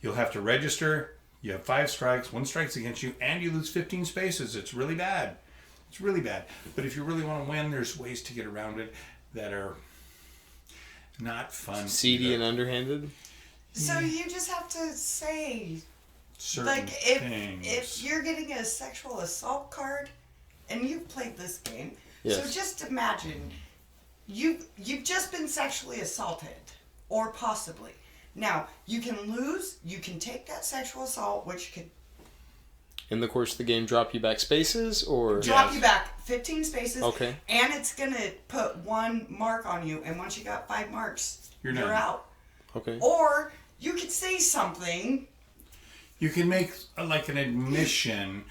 [SPEAKER 2] you'll have to register. You have 5 strikes. 1 strike's against you, and you lose 15 spaces. It's really bad. It's really bad. But if you really want to win, there's ways to get around it that are not fun.
[SPEAKER 1] Seedy
[SPEAKER 2] either.
[SPEAKER 1] and underhanded?
[SPEAKER 3] So you just have to say,
[SPEAKER 2] Certain
[SPEAKER 3] like,
[SPEAKER 2] things.
[SPEAKER 3] if you're getting a sexual assault card, and you've played this game, so
[SPEAKER 1] Yes.
[SPEAKER 3] just imagine you've just been sexually assaulted, or possibly. Now you can lose. You can take that sexual assault, which could
[SPEAKER 1] In the course of the game, drop you back spaces, or...
[SPEAKER 3] drop
[SPEAKER 2] Yes.
[SPEAKER 3] you back 15 spaces.
[SPEAKER 1] Okay.
[SPEAKER 3] And it's gonna put 1 mark on you, and once you got 5 marks,
[SPEAKER 2] You're
[SPEAKER 3] you're
[SPEAKER 2] done.
[SPEAKER 3] out.
[SPEAKER 1] Okay.
[SPEAKER 3] Or you could say something.
[SPEAKER 2] You can make like an admission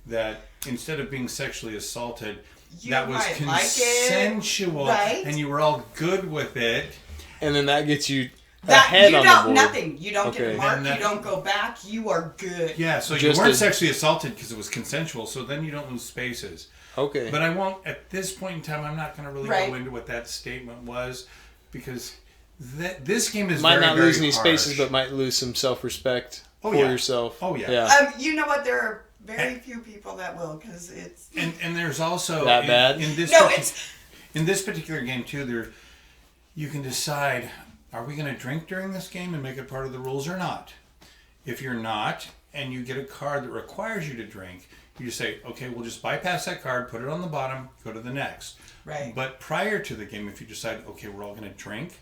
[SPEAKER 2] that instead of being sexually assaulted,
[SPEAKER 3] You
[SPEAKER 2] that was
[SPEAKER 3] might like it,
[SPEAKER 2] consensual,
[SPEAKER 3] right?
[SPEAKER 2] and you were all good with it.
[SPEAKER 1] And then that gets you
[SPEAKER 3] That
[SPEAKER 1] ahead
[SPEAKER 3] you
[SPEAKER 1] on
[SPEAKER 3] don't
[SPEAKER 1] the board.
[SPEAKER 3] nothing. You don't get
[SPEAKER 1] Okay.
[SPEAKER 3] a mark.
[SPEAKER 2] And
[SPEAKER 3] You
[SPEAKER 2] that-
[SPEAKER 3] don't go back. You are good.
[SPEAKER 2] Yeah, so
[SPEAKER 1] Just
[SPEAKER 2] you weren't
[SPEAKER 1] as-
[SPEAKER 2] sexually assaulted because it was consensual, so then you don't lose spaces.
[SPEAKER 1] Okay.
[SPEAKER 2] But I won't, at this point in time, I'm not going to really
[SPEAKER 3] Right.
[SPEAKER 2] go into what that statement was, because this game is
[SPEAKER 1] might
[SPEAKER 2] very,
[SPEAKER 1] not
[SPEAKER 2] very
[SPEAKER 1] lose any spaces,
[SPEAKER 2] harsh.
[SPEAKER 1] but might lose some self-respect
[SPEAKER 2] Oh,
[SPEAKER 1] for
[SPEAKER 2] yeah.
[SPEAKER 1] yourself.
[SPEAKER 2] Oh, yeah.
[SPEAKER 3] You know what? There are very few people that will, because it's
[SPEAKER 2] And there's also
[SPEAKER 1] That bad?
[SPEAKER 2] in this
[SPEAKER 3] no.
[SPEAKER 2] partic-
[SPEAKER 3] It's
[SPEAKER 2] in this particular game too. There, you can decide: are we going to drink during this game and make it part of the rules or not? If you're not, and you get a card that requires you to drink, you just say, "Okay, we'll just bypass that card, put it on the bottom, go to the next."
[SPEAKER 3] right.
[SPEAKER 2] But prior to the game, if you decide, "Okay, we're all going to drink,"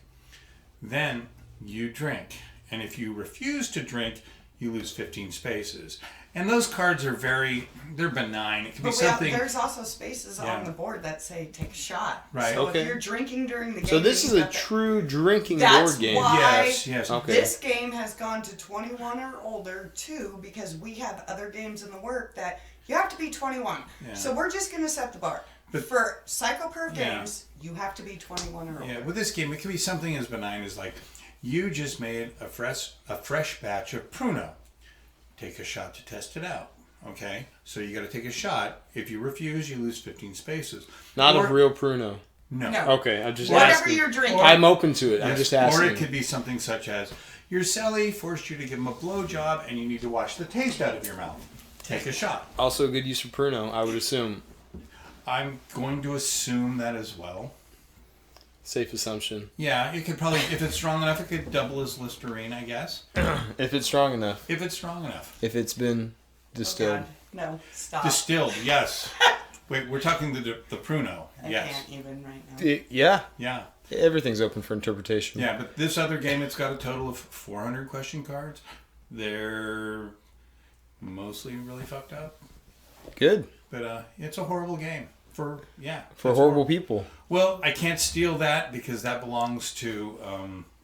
[SPEAKER 2] then you drink. And if you refuse to drink, you lose 15 spaces. And those cards are they're benign. It can be something.
[SPEAKER 3] There's also spaces on the board that say take a shot.
[SPEAKER 2] Right.
[SPEAKER 3] So
[SPEAKER 1] Okay.
[SPEAKER 3] if you're drinking during the game,
[SPEAKER 1] So this is a true drinking board game.
[SPEAKER 3] That's why
[SPEAKER 2] Yes.
[SPEAKER 1] Okay.
[SPEAKER 3] this game has gone to 21 or older too, because we have other games in the work that you have to be 21.
[SPEAKER 2] Yeah.
[SPEAKER 3] So we're just going to set the bar.
[SPEAKER 2] But-
[SPEAKER 3] for PSYCHOPERV games, you have to be 21 or older.
[SPEAKER 2] Yeah, with this game, it can be something as benign as like, you just made a fresh batch of Pruno. Take a shot to test it out. Okay, so you got to take a shot. If you refuse, you lose 15 spaces.
[SPEAKER 1] Not of real Pruno.
[SPEAKER 2] No.
[SPEAKER 1] Okay, I'm just
[SPEAKER 3] Whatever
[SPEAKER 1] asking.
[SPEAKER 3] you're drinking.
[SPEAKER 1] I'm open to it.
[SPEAKER 2] Yes.
[SPEAKER 1] I'm just asking.
[SPEAKER 2] Or it could be something such as your celly forced you to give him a blowjob and you need to wash the taste out of your mouth. Take a shot.
[SPEAKER 1] Also a good use for Pruno, I would assume.
[SPEAKER 2] I'm going to assume that as well.
[SPEAKER 1] Safe assumption.
[SPEAKER 2] Yeah, it could probably, if it's strong enough, it could double as Listerine, I guess.
[SPEAKER 1] If it's strong enough.
[SPEAKER 2] If it's strong enough.
[SPEAKER 1] If it's been distilled.
[SPEAKER 3] God. No, stop.
[SPEAKER 2] Distilled, yes. Wait, we're talking the Pruno.
[SPEAKER 3] I
[SPEAKER 2] Yes.
[SPEAKER 3] can't even right now.
[SPEAKER 1] Yeah.
[SPEAKER 2] Yeah.
[SPEAKER 1] Everything's open for interpretation.
[SPEAKER 2] Yeah, but this other game, it's got a total of 400 question cards. They're mostly really fucked up.
[SPEAKER 1] Good.
[SPEAKER 2] But it's a horrible game. For
[SPEAKER 1] horrible
[SPEAKER 2] horrible.
[SPEAKER 1] people.
[SPEAKER 2] Well, I can't steal that because that belongs to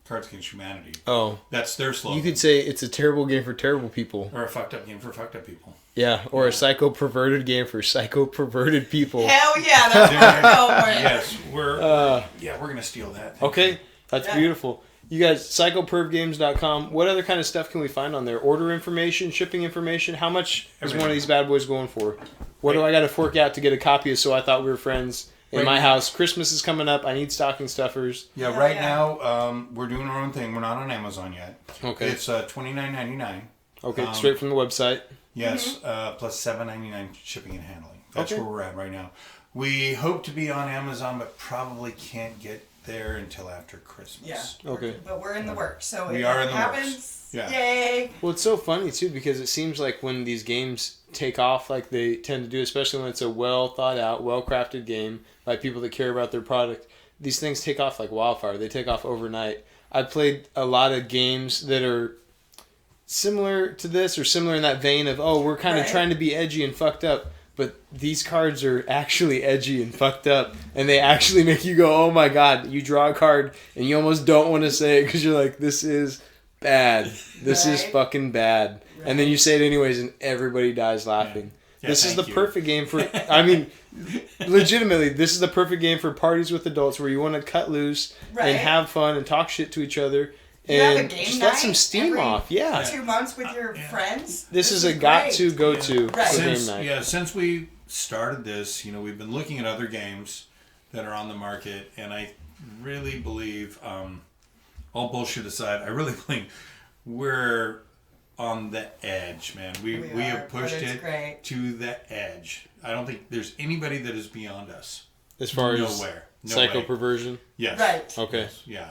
[SPEAKER 2] Cards Against Humanity.
[SPEAKER 1] Oh.
[SPEAKER 2] That's their slogan.
[SPEAKER 1] You could say it's a terrible game for terrible people.
[SPEAKER 2] Or a fucked up game for fucked up people.
[SPEAKER 1] Yeah, or a psycho-perverted game for psycho-perverted people.
[SPEAKER 3] Hell yeah, that's what we're going with.
[SPEAKER 2] Yes, we're going to steal that.
[SPEAKER 1] Okay, that's beautiful. You guys, PSYCHOPERVGAMES.com. What other kind of stuff can we find on there? Order information, shipping information? How much is one of these bad boys going for? What do I got to fork out to get a copy of So I Thought We Were Friends in my house? Christmas is coming up. I need stocking stuffers.
[SPEAKER 2] Yeah, right now we're doing our own thing. We're not on Amazon yet.
[SPEAKER 1] Okay.
[SPEAKER 2] It's $29.99.
[SPEAKER 1] Okay, straight from the website.
[SPEAKER 2] Yes, plus $7.99 shipping and handling. That's
[SPEAKER 1] Okay.
[SPEAKER 2] where we're at right now. We hope to be on Amazon, but probably can't get there until after Christmas.
[SPEAKER 3] Yeah.
[SPEAKER 1] Okay.
[SPEAKER 3] But we're in the works, so
[SPEAKER 2] We
[SPEAKER 3] if
[SPEAKER 2] are
[SPEAKER 3] it
[SPEAKER 2] in the
[SPEAKER 3] happens,
[SPEAKER 2] works. Yeah.
[SPEAKER 3] yay!
[SPEAKER 1] Well, it's so funny, too, because it seems like when these games take off like they tend to do, especially when it's a well-thought-out, well-crafted game by people that care about their product, these things take off like wildfire. They take off overnight. I've played a lot of games that are similar to this or similar in that vein of, oh, we're kind of trying to be edgy and fucked up. But these cards are actually edgy and fucked up, and they actually make you go, oh my god. You draw a card, and you almost don't want to say it because you're like, this is bad. This is fucking bad. And then you say it anyways, and everybody dies laughing.
[SPEAKER 2] Yeah,
[SPEAKER 1] this is the
[SPEAKER 2] thank you.
[SPEAKER 1] perfect game for, I mean, legitimately, this is the perfect game for parties with adults where you want to cut loose and have fun and talk shit to each other.
[SPEAKER 3] You have a
[SPEAKER 1] And
[SPEAKER 3] game
[SPEAKER 1] just
[SPEAKER 3] night
[SPEAKER 1] let some steam
[SPEAKER 3] every
[SPEAKER 1] off. Yeah.
[SPEAKER 3] 2 months with your friends.
[SPEAKER 1] This is a
[SPEAKER 3] great.
[SPEAKER 1] got-to, go-to
[SPEAKER 3] Right.
[SPEAKER 1] for game
[SPEAKER 2] Since,
[SPEAKER 1] night.
[SPEAKER 2] since we started this, we've been looking at other games that are on the market, and I really believe, all bullshit aside, I really believe we're on the edge, man. We have pushed it to the edge. I don't think there's anybody that is beyond us.
[SPEAKER 1] As far as
[SPEAKER 2] Nowhere. No
[SPEAKER 1] psycho
[SPEAKER 2] way.
[SPEAKER 1] perversion.
[SPEAKER 2] Yes.
[SPEAKER 3] Right.
[SPEAKER 1] Okay.
[SPEAKER 2] Yes. Yeah.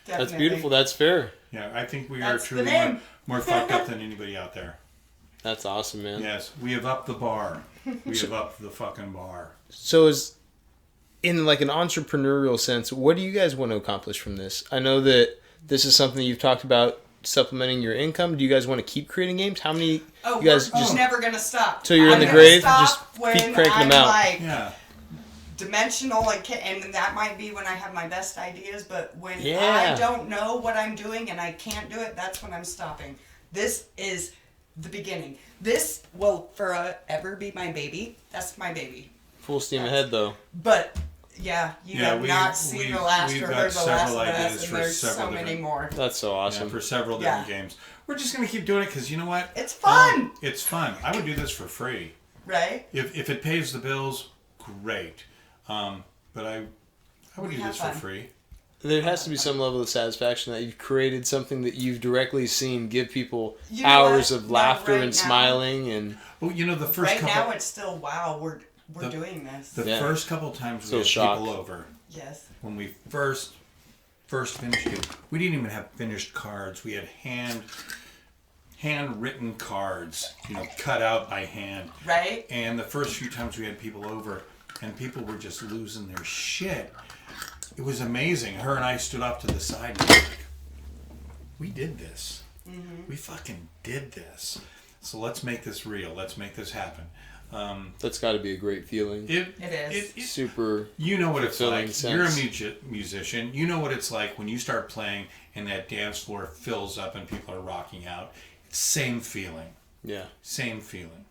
[SPEAKER 3] Definitely.
[SPEAKER 1] That's beautiful. That's fair.
[SPEAKER 2] Yeah, I think we
[SPEAKER 3] That's
[SPEAKER 2] are truly
[SPEAKER 3] the name.
[SPEAKER 2] more fucked up than anybody out there.
[SPEAKER 1] That's awesome, man.
[SPEAKER 2] Yes, we have upped the bar. We have upped the fucking bar.
[SPEAKER 1] So is in like an entrepreneurial sense, what do you guys want to accomplish from this? I know that this is something you've talked about supplementing your income. Do you guys want to keep creating games? How many
[SPEAKER 3] Oh,
[SPEAKER 1] you guys
[SPEAKER 3] we're
[SPEAKER 1] just
[SPEAKER 3] never gonna stop.
[SPEAKER 1] till you're in
[SPEAKER 3] I'm
[SPEAKER 1] the
[SPEAKER 3] gonna
[SPEAKER 1] grave,
[SPEAKER 3] stop
[SPEAKER 1] just
[SPEAKER 3] when
[SPEAKER 1] keep cranking
[SPEAKER 3] I'm
[SPEAKER 1] them out.
[SPEAKER 3] Like
[SPEAKER 2] Yeah.
[SPEAKER 3] dimensional and that might be when I have my best ideas. But when
[SPEAKER 1] Yeah.
[SPEAKER 3] I don't know what I'm doing and I can't do it, that's when I'm stopping. This is the beginning. This will forever be my baby. That's my baby.
[SPEAKER 1] Full steam ahead though.
[SPEAKER 3] But yeah, you have not seen the last
[SPEAKER 2] we've
[SPEAKER 3] or
[SPEAKER 2] got
[SPEAKER 3] heard the last
[SPEAKER 2] several
[SPEAKER 3] of
[SPEAKER 2] ideas
[SPEAKER 3] us, and
[SPEAKER 2] for
[SPEAKER 3] there's
[SPEAKER 2] several
[SPEAKER 3] so many
[SPEAKER 2] different-
[SPEAKER 3] more.
[SPEAKER 1] That's so
[SPEAKER 2] Yeah,
[SPEAKER 1] awesome.
[SPEAKER 2] for several different games. We're just gonna keep doing it because you know what?
[SPEAKER 3] It's fun,
[SPEAKER 2] It's fun. I would do this for free.
[SPEAKER 3] right?
[SPEAKER 2] If it pays the bills, great. But I would do
[SPEAKER 3] have
[SPEAKER 2] this for
[SPEAKER 3] fun.
[SPEAKER 2] free.
[SPEAKER 1] There has to be some level of satisfaction that you've created something that you've directly seen give people
[SPEAKER 3] You know
[SPEAKER 1] hours
[SPEAKER 3] what?
[SPEAKER 1] of
[SPEAKER 3] No,
[SPEAKER 1] laughter
[SPEAKER 3] right
[SPEAKER 1] and
[SPEAKER 3] now-
[SPEAKER 1] smiling and
[SPEAKER 2] Well, the first
[SPEAKER 3] Right
[SPEAKER 2] couple
[SPEAKER 3] now, it's still wow. We're doing this.
[SPEAKER 2] the
[SPEAKER 1] Yeah.
[SPEAKER 2] first couple times
[SPEAKER 1] Still
[SPEAKER 2] we had
[SPEAKER 1] shocked.
[SPEAKER 2] people over,
[SPEAKER 3] Yes.
[SPEAKER 2] when we first finished it, we didn't even have finished cards. We had handwritten cards, cut out by hand.
[SPEAKER 3] Right.
[SPEAKER 2] And the first few times we had people over, and people were just losing their shit. It was amazing. Her and I stood off to the side and we were like, we did this. We fucking did this. So let's make this real. Let's make this happen.
[SPEAKER 1] That's got to be a great feeling.
[SPEAKER 3] It is.
[SPEAKER 1] Super.
[SPEAKER 2] You know what it's like.
[SPEAKER 1] sense.
[SPEAKER 2] You're a musician. You know what it's like when you start playing and that dance floor fills up and people are rocking out. Same feeling.
[SPEAKER 1] Yeah.
[SPEAKER 2] Same feeling.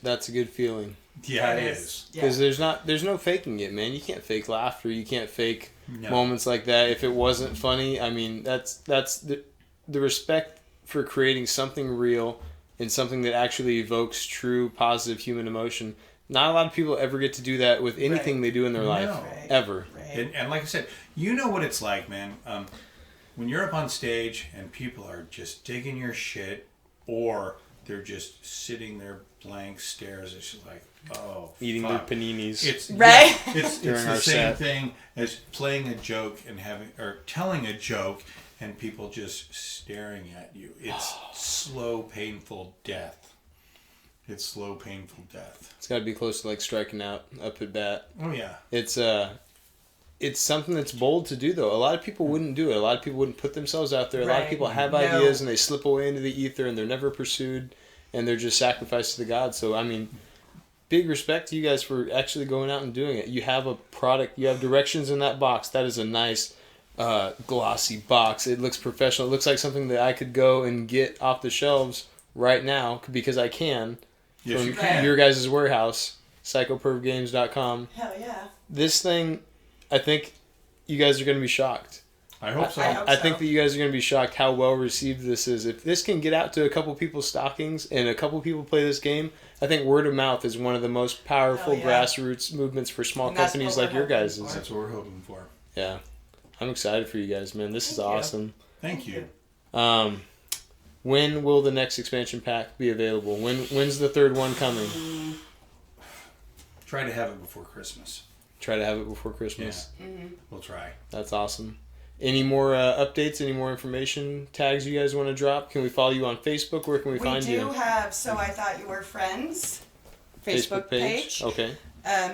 [SPEAKER 1] That's a good feeling.
[SPEAKER 2] Yeah, it is.
[SPEAKER 1] Because there's no faking it, man. You can't fake laughter. You can't fake
[SPEAKER 2] No.
[SPEAKER 1] moments like that. If it wasn't funny, I mean, that's the respect for creating something real and something that actually evokes true positive human emotion. Not a lot of people ever get to do that with anything they do in their life.
[SPEAKER 3] Right.
[SPEAKER 1] Ever.
[SPEAKER 3] Right.
[SPEAKER 2] And like I said, you know what it's like, man. When you're up on stage and people are just digging your shit, or they're just sitting there blank stares. It's just like, oh,
[SPEAKER 1] Eating
[SPEAKER 2] fuck.
[SPEAKER 1] their paninis.
[SPEAKER 2] It's
[SPEAKER 3] Right.
[SPEAKER 2] It's
[SPEAKER 1] During
[SPEAKER 2] the
[SPEAKER 1] our
[SPEAKER 2] same
[SPEAKER 1] set.
[SPEAKER 2] thing as playing a joke and telling a joke and people just staring at you. It's slow, painful death. It's slow, painful death.
[SPEAKER 1] It's got to be close to like striking out up at bat.
[SPEAKER 2] Oh yeah.
[SPEAKER 1] It's something that's bold to do, though. A lot of people wouldn't do it. A lot of people wouldn't put themselves out there. A lot of
[SPEAKER 3] Right.
[SPEAKER 1] people have
[SPEAKER 3] No.
[SPEAKER 1] ideas and they slip away into the ether and they're never pursued and they're just sacrificed to the gods. So, I mean, big respect to you guys for actually going out and doing it. You have a product. You have directions in that box. That is a nice, glossy box. It looks professional. It looks like something that I could go and get off the shelves right now because I can.
[SPEAKER 2] Yes,
[SPEAKER 1] from
[SPEAKER 2] you can.
[SPEAKER 1] your guys' warehouse, PSYCHOPERVGAMES.com.
[SPEAKER 3] Hell yeah.
[SPEAKER 1] This thing, I think you guys are going to be shocked.
[SPEAKER 2] I hope so.
[SPEAKER 3] I hope
[SPEAKER 1] I
[SPEAKER 3] so.
[SPEAKER 1] think that you guys are going to be shocked how well received this is. If this can get out to a couple people's stockings and a couple people play this game, I think word of mouth is one of the most powerful
[SPEAKER 3] Hell yeah.
[SPEAKER 1] grassroots movements for small
[SPEAKER 3] And that's
[SPEAKER 1] companies
[SPEAKER 3] what
[SPEAKER 1] like
[SPEAKER 3] we're
[SPEAKER 1] your guys.
[SPEAKER 3] hoping for.
[SPEAKER 2] That's what we're hoping for.
[SPEAKER 1] Yeah. I'm excited for you guys, man. This is
[SPEAKER 3] Thank you.
[SPEAKER 1] awesome.
[SPEAKER 2] Thank you.
[SPEAKER 1] When will the next expansion pack be available? When's the third one coming?
[SPEAKER 2] Try to have it before Christmas.
[SPEAKER 1] Try to have it before Christmas.
[SPEAKER 2] We'll try.
[SPEAKER 1] That's awesome. Any more updates? Any more information tags you guys want to drop? Can we follow you on Facebook? Where can we find
[SPEAKER 3] We
[SPEAKER 1] you?
[SPEAKER 3] do have So I Thought You Were Friends Facebook page.
[SPEAKER 1] Okay.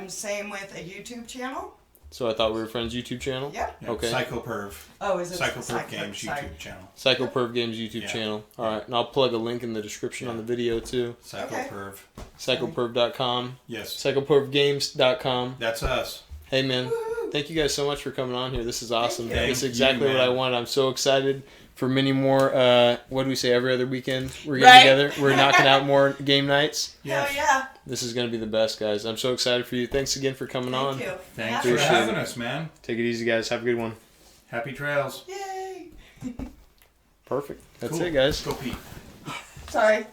[SPEAKER 3] Same with a YouTube channel.
[SPEAKER 1] So I Thought We Were Friends YouTube channel.
[SPEAKER 3] Yep.
[SPEAKER 2] Yeah,
[SPEAKER 1] Okay.
[SPEAKER 2] PSYCHOPERV.
[SPEAKER 3] Oh, is it
[SPEAKER 2] PSYCHOPERV Games
[SPEAKER 3] sorry.
[SPEAKER 2] YouTube channel.
[SPEAKER 1] PSYCHOPERV Games YouTube
[SPEAKER 2] Yeah.
[SPEAKER 1] channel. All right, and I'll plug a link in the description on the video too.
[SPEAKER 2] PSYCHOPERV.
[SPEAKER 1] PsychoPerv.com.
[SPEAKER 2] Yes.
[SPEAKER 1] PsychoPervGames.com.
[SPEAKER 2] That's us.
[SPEAKER 1] Hey man, thank you guys so much for coming on here. This is awesome.
[SPEAKER 3] you.
[SPEAKER 1] This is
[SPEAKER 2] Thank
[SPEAKER 1] exactly
[SPEAKER 2] you,
[SPEAKER 1] what I
[SPEAKER 2] man.
[SPEAKER 1] wanted. I'm so excited for many more. What do we say? Every other weekend we're getting
[SPEAKER 3] Right.
[SPEAKER 1] together. We're knocking out more game nights.
[SPEAKER 2] Yes.
[SPEAKER 3] Hell yeah.
[SPEAKER 1] This is going to be the best, guys. I'm so excited for you. Thanks again for coming on.
[SPEAKER 3] Thank you.
[SPEAKER 2] Thanks
[SPEAKER 3] Yeah.
[SPEAKER 2] for
[SPEAKER 1] Appreciate
[SPEAKER 2] having
[SPEAKER 1] it.
[SPEAKER 2] us, man.
[SPEAKER 1] Take it easy, guys. Have a good one.
[SPEAKER 2] Happy trails.
[SPEAKER 3] Yay.
[SPEAKER 1] Perfect. That's
[SPEAKER 2] Cool.
[SPEAKER 1] it, guys.
[SPEAKER 2] Go Pete.
[SPEAKER 3] Sorry.